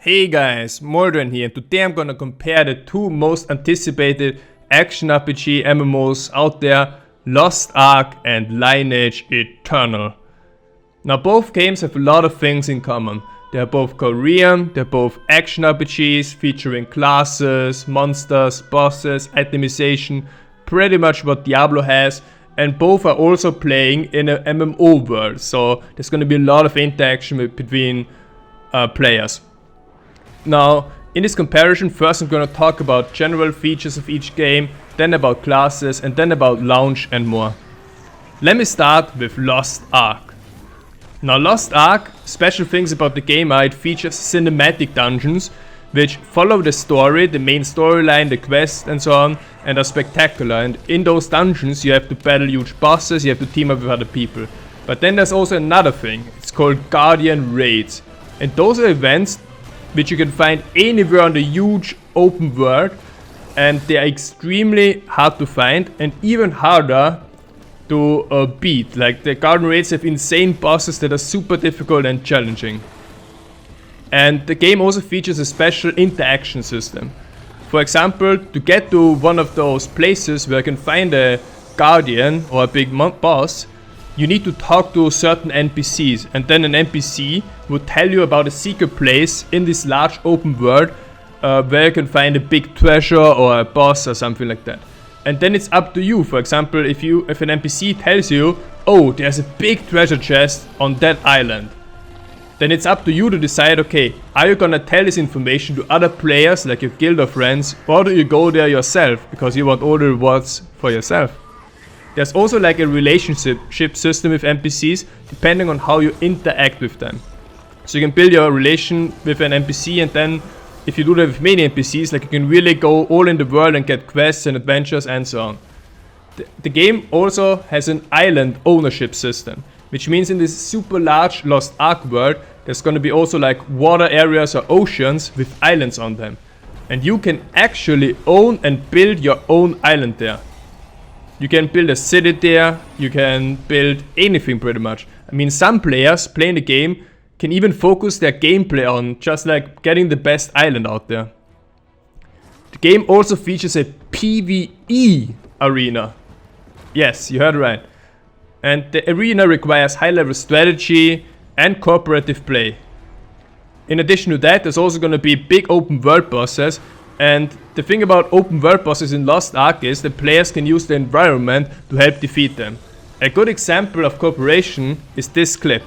Hey guys, Moldran here, and today I'm gonna compare the two most anticipated action RPG MMOs out there, Lost Ark and Lineage Eternal. Now both games have a lot of things in common. They're both Korean, they're both action RPGs featuring classes, monsters, bosses, itemization, pretty much what Diablo has, and both are also playing in an MMO world, so there's gonna be a lot of interaction between players. Now, in this comparison, first I'm going to talk about general features of each game, then about classes, and then about launch and more. Let me start with Lost Ark. Now, Lost Ark, special things about the game are it features cinematic dungeons, which follow the story, the main storyline, the quest and so on, and are spectacular. And in those dungeons you have to battle huge bosses, you have to team up with other people. But then there's also another thing, it's called Guardian Raids. And those are events which you can find anywhere on the huge open world, and they are extremely hard to find and even harder to beat. Like the Garden Raids have insane bosses that are super difficult and challenging. And the game also features a special interaction system. For example, to get to one of those places where you can find a guardian or a big boss, you need to talk to certain NPCs, and then an NPC will tell you about a secret place in this large open world where you can find a big treasure or a boss or something like that. And then it's up to you. For example, if an NPC tells you, oh, there's a big treasure chest on that island, then it's up to you to decide, okay, are you gonna tell this information to other players like your guild or friends, or do you go there yourself because you want all the rewards for yourself? There's also like a relationship system with NPCs depending on how you interact with them. So you can build your relation with an NPC, and then if you do that with many NPCs, like you can really go all in the world and get quests and adventures and so on. The game also has an island ownership system, which means in this super large Lost Ark world there's gonna be also like water areas or oceans with islands on them. And you can actually own and build your own island there. You can build a city there, you can build anything pretty much. I mean, some players playing the game can even focus their gameplay on just like getting the best island out there. The game also features a PvE arena. Yes, you heard right. And the arena requires high-level strategy and cooperative play. In addition to that, there's also going to be big open world bosses. And the thing about open world bosses in Lost Ark is that players can use the environment to help defeat them. A good example of cooperation is this clip.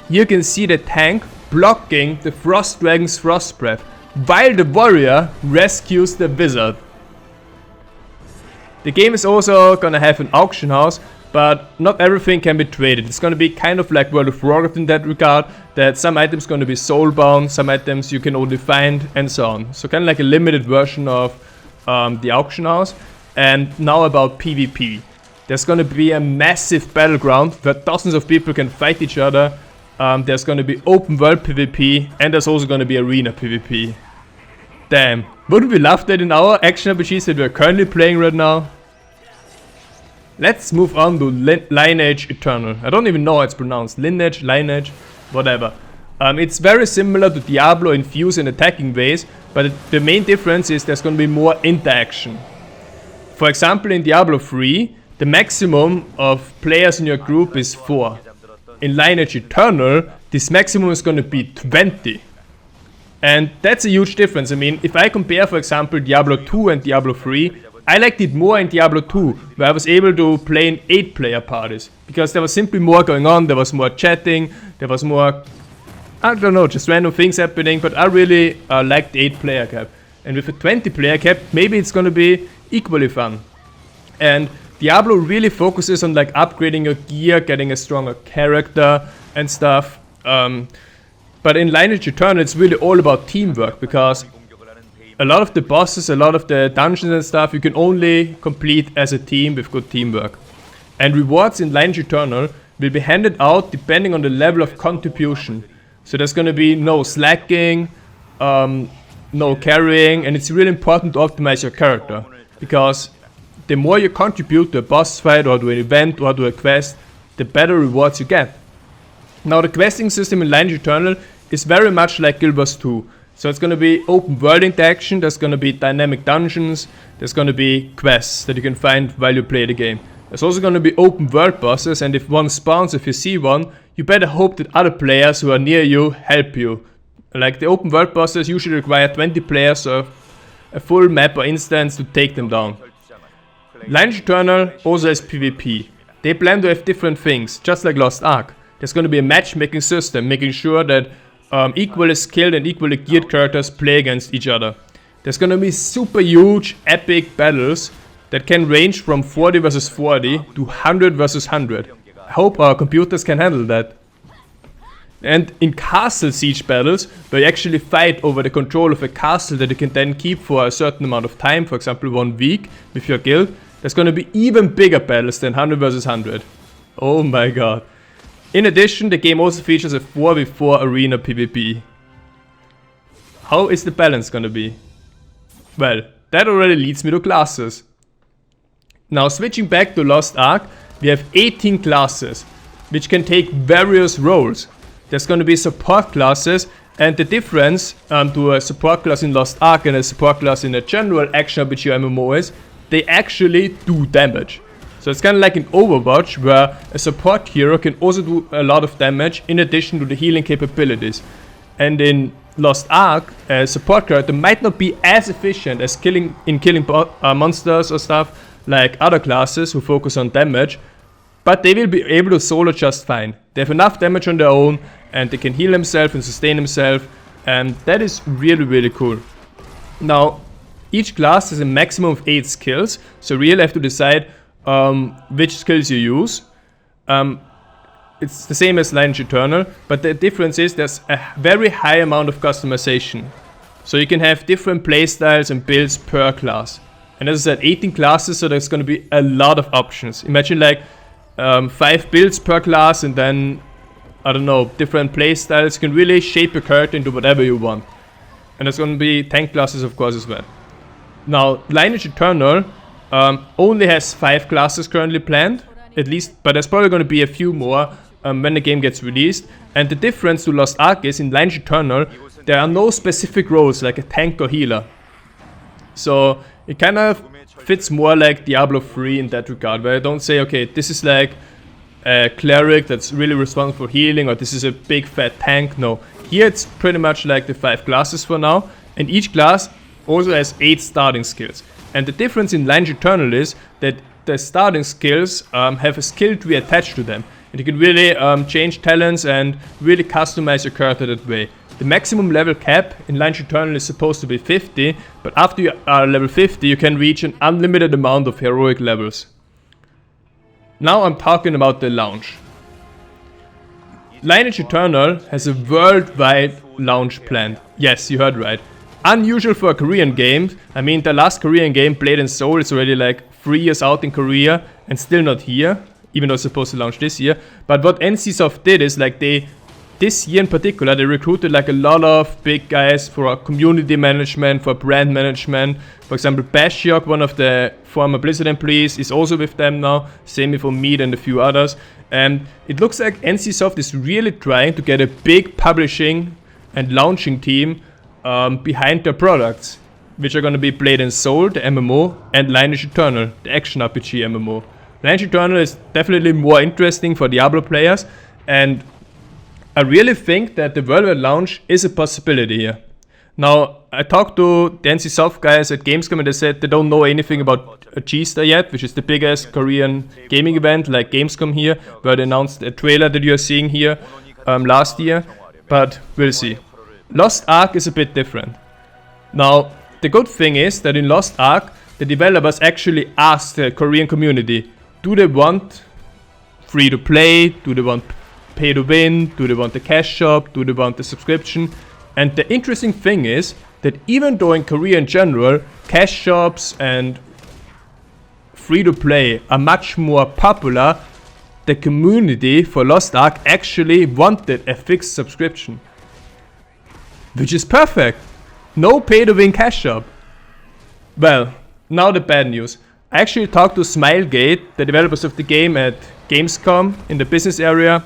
Here you can see the tank blocking the Frost Dragon's Frost Breath, while the warrior rescues the wizard. The game is also gonna have an auction house, but not everything can be traded. It's gonna be kind of like World of Warcraft in that regard, that some items gonna be soulbound, some items you can only find, and so on. So kind of like a limited version of the auction house. And now about PvP. There's gonna be a massive battleground where dozens of people can fight each other. There's gonna be open world PvP, and there's also gonna be arena PvP. Damn, wouldn't we love that in our action RPGs that we're currently playing right now? Let's move on to Lineage Eternal. I don't even know how it's pronounced. Lineage, whatever. It's very similar to Diablo in fuse and attacking ways, but the main difference is there's going to be more interaction. For example, in Diablo 3, the maximum of players in your group is 4. In Lineage Eternal, this maximum is going to be 20. And that's a huge difference. I mean, if I compare, for example, Diablo 2 and Diablo 3, I liked it more in Diablo 2, where I was able to play in 8-player parties. Because there was simply more going on, there was more chatting, there was more, I don't know, just random things happening, but I really liked the 8-player cap. And with a 20-player cap, maybe it's gonna be equally fun. And Diablo really focuses on like upgrading your gear, getting a stronger character and stuff. But in Lineage Eternal, it's really all about teamwork, because a lot of the bosses, a lot of the dungeons and stuff, you can only complete as a team with good teamwork. And rewards in Lineage Eternal will be handed out depending on the level of contribution. So there's gonna be no slacking, no carrying, and it's really important to optimize your character. Because the more you contribute to a boss fight or to an event or to a quest, the better rewards you get. Now the questing system in Lineage Eternal is very much like Guild Wars 2. So it's going to be open world interaction, there's going to be dynamic dungeons, there's going to be quests that you can find while you play the game. There's also going to be open world bosses, and if one spawns, if you see one, you better hope that other players who are near you help you. Like the open world bosses usually require 20 players or a full map or instance to take them down. Lineage Eternal also has PvP. They plan to have different things, just like Lost Ark. There's going to be a matchmaking system, making sure that equally skilled and equally geared characters play against each other. There's going to be super huge, epic battles that can range from 40 versus 40 to 100 versus 100. I hope our computers can handle that. And in castle siege battles, where you actually fight over the control of a castle that you can then keep for a certain amount of time, for example 1 week with your guild, there's going to be even bigger battles than 100 versus 100. Oh my god. In addition, the game also features a 4v4 arena PvP. How is the balance going to be? Well, that already leads me to classes. Now switching back to Lost Ark, we have 18 classes, which can take various roles. There's going to be support classes, and the difference to a support class in Lost Ark and a support class in a general action-RPG MMO is they actually do damage. So it's kind of like in Overwatch, where a support hero can also do a lot of damage in addition to the healing capabilities. And in Lost Ark, a support character might not be as efficient as killing monsters or stuff like other classes who focus on damage, but they will be able to solo just fine. They have enough damage on their own, and they can heal themselves and sustain themselves, and that is really, really cool. Now, each class has a maximum of 8 skills, so you really have to decide which skills you use. It's the same as Lineage Eternal, but the difference is there's a very high amount of customization. So you can have different playstyles and builds per class. And as I said, 18 classes, so there's going to be a lot of options. Imagine like 5 builds per class, and then, I don't know, different playstyles. You can really shape your character into whatever you want. And there's going to be tank classes, of course, as well. Now, Lineage Eternal only has 5 classes currently planned, at least, but there's probably going to be a few more when the game gets released. And the difference to Lost Ark is in Lineage Eternal, there are no specific roles like a tank or healer. So it kind of fits more like Diablo 3 in that regard, where I don't say, okay, this is like a cleric that's really responsible for healing, or this is a big fat tank. No, here it's pretty much like the 5 classes for now, and each class also has 8 starting skills. And the difference in Lineage Eternal is that the starting skills have a skill tree attached to them, and you can really change talents and really customize your character that way. The maximum level cap in Lineage Eternal is supposed to be 50, but after you are level 50 you can reach an unlimited amount of heroic levels. Now I'm talking about the launch. Lineage Eternal has a worldwide launch planned. Yes, you heard right. Unusual for a Korean game. I mean, the last Korean game, Blade & Soul, is already like 3 years out in Korea and still not here, even though it's supposed to launch this year. But what NCSoft did is like this year in particular, they recruited like a lot of big guys for community management, for brand management. For example, Bashiok, one of the former Blizzard employees, is also with them now. Same with Omid and a few others. And it looks like NCSoft is really trying to get a big publishing and launching team behind their products, which are going to be Blade & Soul, the MMO, and Lineage Eternal, the action RPG MMO. Lineage Eternal is definitely more interesting for Diablo players, and I really think that the worldwide launch is a possibility here. Now, I talked to the NCSoft guys at Gamescom, and they said they don't know anything about G-Star yet, which is the biggest Korean gaming event like Gamescom here, where they announced a trailer that you are seeing here last year, but we'll see. Lost Ark is a bit different. Now, the good thing is that in Lost Ark, the developers actually asked the Korean community, do they want free to play, do they want pay to win, do they want the cash shop, do they want the subscription? And the interesting thing is that even though in Korea in general, cash shops and free to play are much more popular, the community for Lost Ark actually wanted a fixed subscription. Which is perfect. No pay to win cash shop. Well, now the bad news. I actually talked to Smilegate, the developers of the game, at Gamescom in the business area.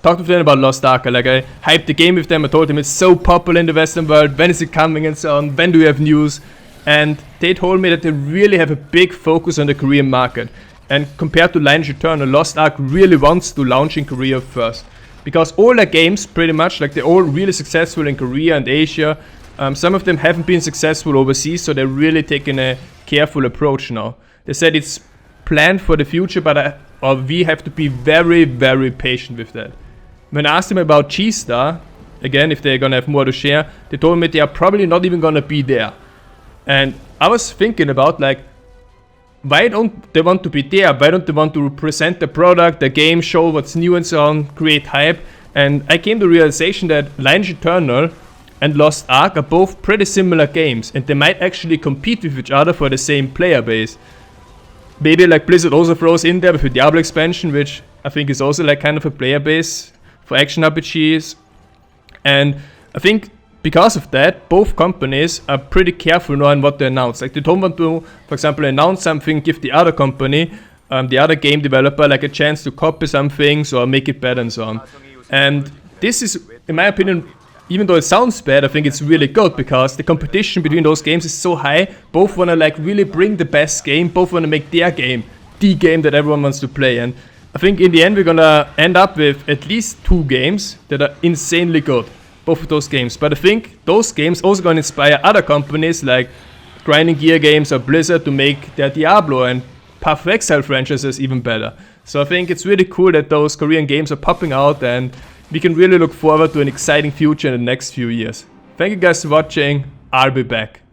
talked with them about Lost Ark. Like I hyped the game with them. I told them it's so popular in the Western world. When is it coming and so on? When do we have news? And they told me that they really have a big focus on the Korean market. And compared to Lineage Eternal, Lost Ark really wants to launch in Korea first. Because all their games, pretty much, like they're all really successful in Korea and Asia. Some of them haven't been successful overseas, so they're really taking a careful approach now. They said it's planned for the future, but we have to be very, very patient with that. When I asked them about G-Star, again, if they're gonna have more to share, they told me they are probably not even gonna be there. And I was thinking about, like, why don't they want to be there? Why don't they want to present the product, the game, show what's new and so on, create hype? And I came to the realization that Lineage Eternal and Lost Ark are both pretty similar games, and they might actually compete with each other for the same player base. Maybe like Blizzard also throws in there with the Diablo expansion, which I think is also like kind of a player base for action RPGs. And I think because of that, both companies are pretty careful now on what they announce. Like they don't want to, for example, announce something, give the other company, the other game developer, like a chance to copy some things or make it better and so on. And this is, in my opinion, even though it sounds bad, I think it's really good because the competition between those games is so high. Both want to like really bring the best game. Both want to make their game the game that everyone wants to play. And I think in the end we're gonna end up with at least 2 games that are insanely good. Both of those games. But I think those games also gonna inspire other companies like Grinding Gear Games or Blizzard to make their Diablo and Path of Exile franchises even better. So I think it's really cool that those Korean games are popping out, and we can really look forward to an exciting future in the next few years. Thank you guys for watching. I'll be back.